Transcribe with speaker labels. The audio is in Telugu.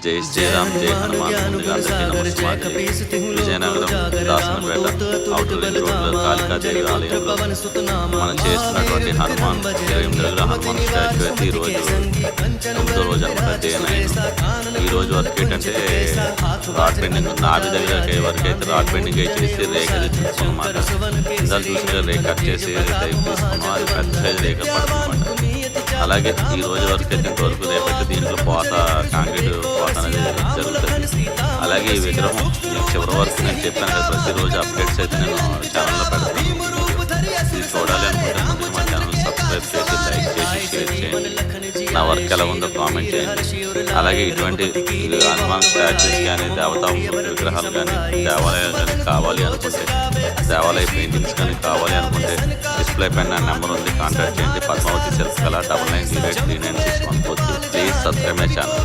Speaker 1: జై శ్రీరామ్, జై హనుమాన్. ముందుగా అందరికీ నమస్కారం. విజయనగరం దాసనపేట అవుటర్ రింగ్ రోడ్లో కాళికాదేవి ఆలయంలో మనం చేస్తున్నటువంటి హనుమాన్ 28 అడుగుల హనుమాన్ స్టాచ్యూ అయితే ఈరోజు 9వ రోజు అనమాట, డే 9. ఈ రోజు వరకు ఏంటంటే రాడ్ బెండింగ్ నాభి దగ్గర వరకు అయితే రాడ్ బెండింగ్ చేసి రేఖ తీసుకున్నమాట. ఇందాక చూసిన రేఖ కట్ చేసి టైప్ తీసుకున్నాం. అది పెద్ద సైజు రేఖ పడుతుందన్నమాట. అలాగే ఈ రోజు వరకు అయితే ఇంతవరకు రేపైతే దీంట్లో కాంక్రీట్ పోత అనేది జరుగుతుంది. అలాగే ఈ విగ్రహం చివరి వరకు నేను చెప్పాను కదా, ప్రతిరోజు అప్డేట్స్ అయితే నేను ఛానల్లో పెడతాను. ఇది చూడాలి అనుకుంటే ముందుగా మా ఛానల్ సబ్స్క్రైబ్ చేసి లైక్ చేసి షేర్ చేయండి. నా వర్క్ ఎలా ఉందో కామెంట్ చేయండి. అలాగే ఇటువంటి హనుమాన్ స్టాచ్యూస్ కానీ దేవతా విగ్రహాలు కానీ దేవాలయాలు కానీ కావాలి అనుకుంటే, దేవాలయ పెయింటింగ్స్ కానీ కావాలి అనుకుంటే డిస్ప్లే పైన నా నెంబర్ ఉంది, కాంటాక్ట్ చేయండి. పద్మావతి సెల్ఫ్ కళ 9908396143. Please subscribe my channel.